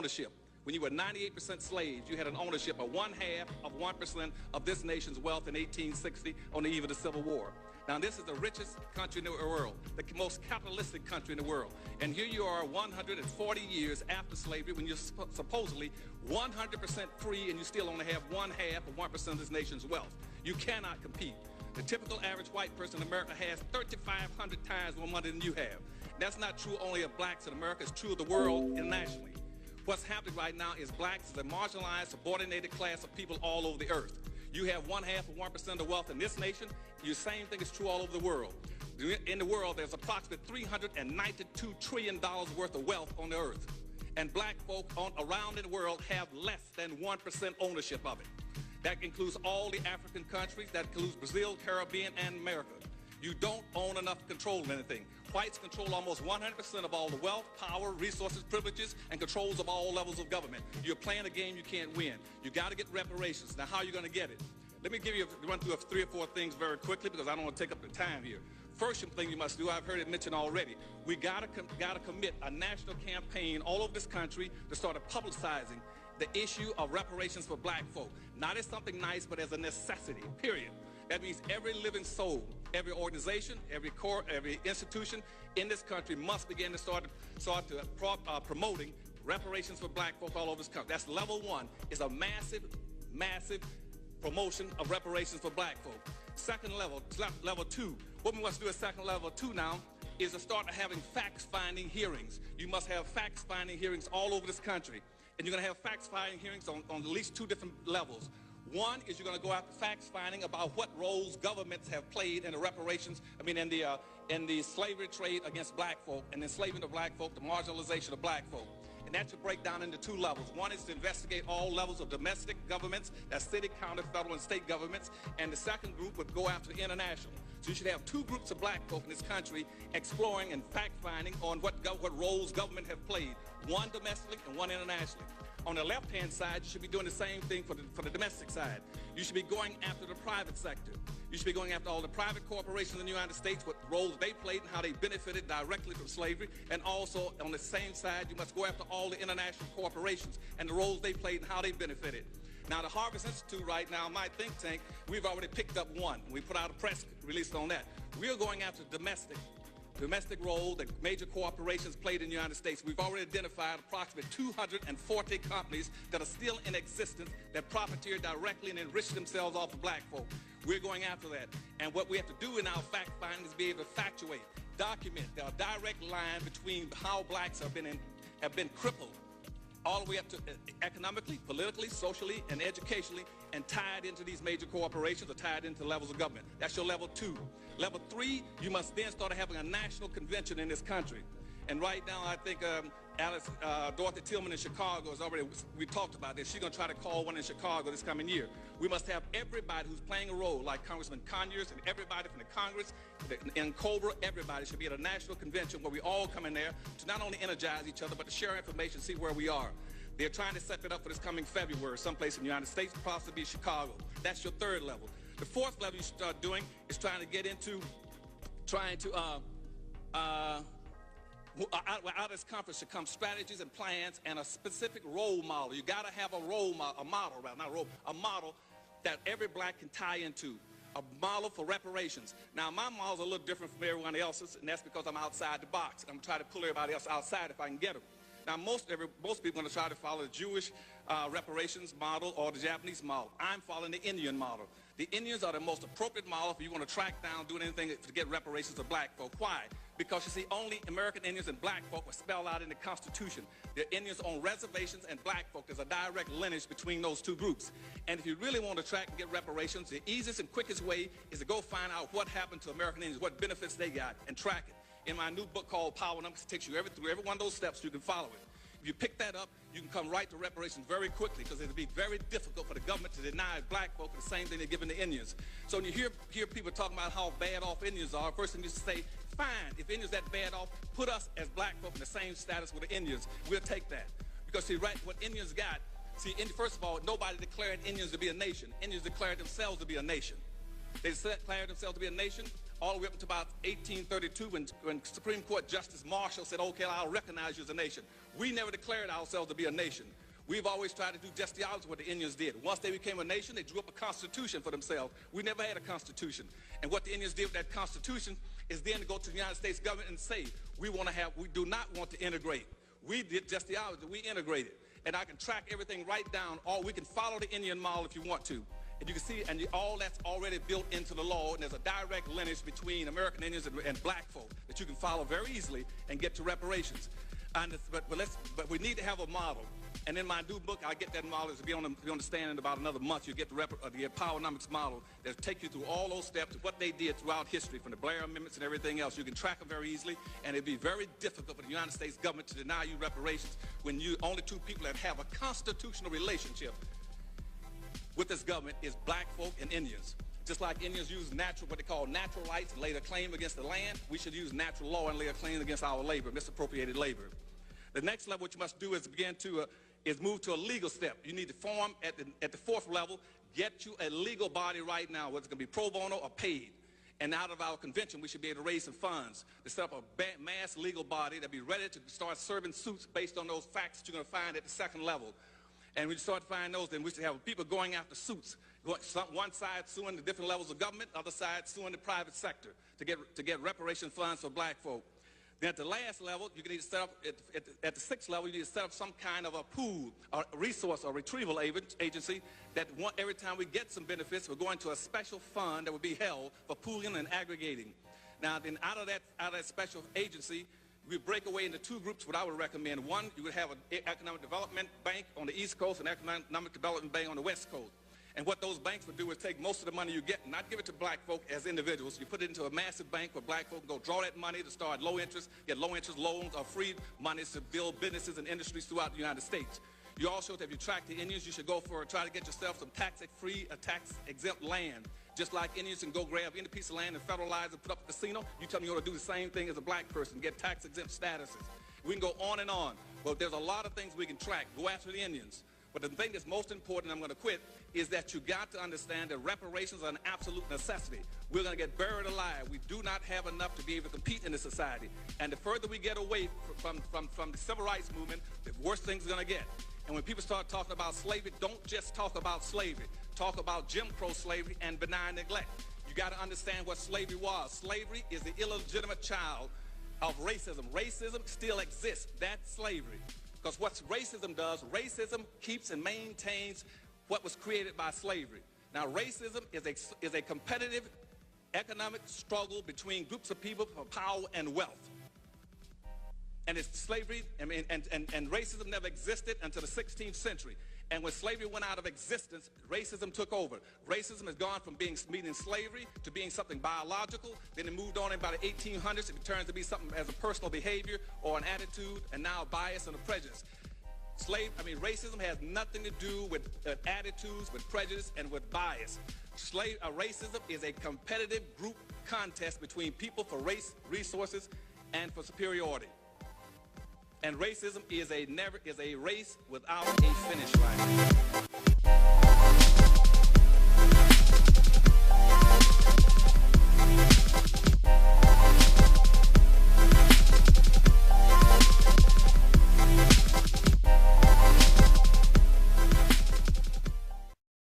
ownership. When you were 98% slaves, you had an ownership of 1/2 of 1% of this nation's wealth in 1860 on the eve of the Civil War. Now, this is the richest country in the world, the most capitalistic country in the world. And here you are 140 years after slavery when you're supposedly 100% free and you still only have 1/2 of 1% of this nation's wealth. You cannot compete. The typical average white person in America has 3,500 times more money than you have. That's not true only of blacks in America, it's true of the world internationally. What's happening right now is blacks is a marginalized, subordinated class of people all over the earth. You have 1/2 of 1% of the wealth in this nation. The same thing is true all over the world. In the world, there's approximately $392 trillion worth of wealth on the earth. And black folk around in the world have less than 1% ownership of it. That includes all the African countries, that includes Brazil, Caribbean, and America. You don't own enough control of anything. Whites control almost 100% of all the wealth, power, resources, privileges, and controls of all levels of government. You're playing a game you can't win. You got to get reparations. Now, how are you going to get it? Let me give you run through 3 or 4 things very quickly because I don't want to take up the time here. First thing you must do, I've heard it mentioned already, we got to commit a national campaign all over this country to start publicizing the issue of reparations for black folk. Not as something nice, but as a necessity, period. That means every living soul, every organization, every corps, every institution in this country must begin to start promoting reparations for black folk all over this country. That's level 1, is a massive promotion of reparations for black folk. Second level, level 2, what we must do at second level 2 now is to start having facts-finding hearings. You must have facts-finding hearings all over this country. And you're going to have facts-finding hearings on at least 2 different levels. One is you're going to go after facts finding about what roles governments have played in the reparations, in the slavery trade against black folk, and enslavement of black folk, the marginalization of black folk. And that should break down into 2 levels. One is to investigate all levels of domestic governments, that's city, county, federal, and state governments. And the second group would go after international. So you should have 2 groups of black folk in this country exploring and fact-finding on what roles government have played, one domestically and one internationally. On the left-hand side, you should be doing the same thing for the domestic side. You should be going after the private sector. You should be going after all the private corporations in the United States, what roles they played and how they benefited directly from slavery. And also, on the same side, you must go after all the international corporations and the roles they played and how they benefited. Now, the Harvest Institute right now, my think tank, we've already picked up one. We put out a press release on that. We're going after domestic role that major corporations played in the United States. We've already identified approximately 240 companies that are still in existence that profiteer directly and enrich themselves off of black folk. We're going after that. And what we have to do in our fact finding is be able to factuate, document the direct line between how blacks have been crippled all the way up to economically, politically, socially, and educationally, and tied into these major corporations or tied into levels of government. That's your level 2. Level 3, you must then start having a national convention in this country. And right now, I think Dorothy Tillman in Chicago is already, we talked about this. She's going to try to call one in Chicago this coming year. We must have everybody who's playing a role, like Congressman Conyers and everybody from the Congress, in Cobra, everybody should be at a national convention where we all come in there to not only energize each other, but to share information, see where we are. They're trying to set that up for this coming February, someplace in the United States, possibly Chicago. That's your 3rd level. The 4th level you start doing is trying to get into, out of this conference should come strategies and plans and a specific role model. You got to have a model that every black can tie into, a model for reparations. Now, my model's a little different from everyone else's, and that's because I'm outside the box. I'm trying to pull everybody else outside if I can get them. Now, most people are going to try to follow the Jewish reparations model or the Japanese model. I'm following the Indian model. The Indians are the most appropriate model if you want to track down, do anything to get reparations of black folk. Why? Because you see, only American Indians and black folk were spelled out in the Constitution. The Indians on reservations and black folk. There's a direct lineage between those 2 groups. And if you really want to track and get reparations, the easiest and quickest way is to go find out what happened to American Indians, what benefits they got, and track it. In my new book called Power Numbers, it takes you through every one of those steps. You can follow it. If you pick that up, you can come right to reparations very quickly because it'll be very difficult for the government to deny black folk the same thing they're giving the Indians. So when you hear people talking about how bad off Indians are, first thing you say, fine, if Indians that bad off, put us as black folk in the same status with the Indians. We'll take that. Because see, right, what Indians got, first of all, nobody declared Indians to be a nation. Indians declared themselves to be a nation. They declared themselves to be a nation all the way up until about 1832 when Supreme Court Justice Marshall said, okay, I'll recognize you as a nation. We never declared ourselves to be a nation. We've always tried to do just the opposite of what the Indians did. Once they became a nation, they drew up a constitution for themselves. We never had a constitution. And what the Indians did with that constitution is then to go to the United States government and say, we do not want to integrate. We did just the opposite. We integrated. And I can track everything right down, or we can follow the Indian model if you want to. And you can see, and all that's already built into the law, and there's a direct lineage between American Indians and black folk that you can follow very easily and get to reparations. But we need to have a model. And in my new book, I get that model to be on the stand in about another month. You get the Powernomics model that take you through all those steps of what they did throughout history, from the Blair Amendments and everything else. You can track them very easily, and it'd be very difficult for the United States government to deny you reparations when you only two people that have a constitutional relationship with this government is black folk and Indians. Just like Indians use what they call natural rights and lay a claim against the land, we should use natural law and lay a claim against our labor, misappropriated labor. The next level what you must do is is move to a legal step. You need to form at the fourth level, get you a legal body right now, whether it's going to be pro bono or paid. And out of our convention, we should be able to raise some funds to set up a mass legal body that be ready to start serving suits based on those facts that you're going to find at the second level. And we start to find those, then we should have people going after suits. One side suing the different levels of government, other side suing the private sector to get reparation funds for black folk. Then at the last level, you need to set up, at the sixth level, you need to set up some kind of a pool, or resource, or retrieval agency that every time we get some benefits, we're going to a special fund that will be held for pooling and aggregating. Now, then out of that special agency, we break away into two groups, what I would recommend. One, you would have an economic development bank on the East Coast and an economic development bank on the West Coast. And what those banks would do is take most of the money you get and not give it to black folk as individuals. You put it into a massive bank where black folk can go draw that money to start low interest, get low interest loans or free monies to build businesses and industries throughout the United States. You also, if you track the Indians, you should go try to get yourself some tax-free, tax-exempt land. Just like Indians can go grab any piece of land and federalize and put up a casino, you tell me you want to do the same thing as a black person, get tax-exempt statuses. We can go on and on. Well, there's a lot of things we can track. Go after the Indians. But the thing that's most important, I'm going to quit, is that you got to understand that reparations are an absolute necessity. We're going to get buried alive. We do not have enough to be able to compete in this society. And the further we get away from the civil rights movement, the worse things are going to get. And when people start talking about slavery, don't just talk about slavery. Talk about Jim Crow slavery and benign neglect. You got to understand what slavery was. Slavery is the illegitimate child of racism. Racism still exists. That's slavery. Because what racism does, racism keeps and maintains what was created by slavery. Now, racism is a competitive economic struggle between groups of people for power and wealth. And it's slavery, and racism never existed until the 16th century. And when slavery went out of existence, racism took over. Racism has gone from meaning slavery to being something biological. Then it moved on in about the 1800s. It turns to be something as a personal behavior or an attitude, and now a bias and a prejudice. Racism has nothing to do with attitudes, with prejudice, and with bias. Racism is a competitive group contest between people for race, resources, and for superiority. And racism is a race without a finish line.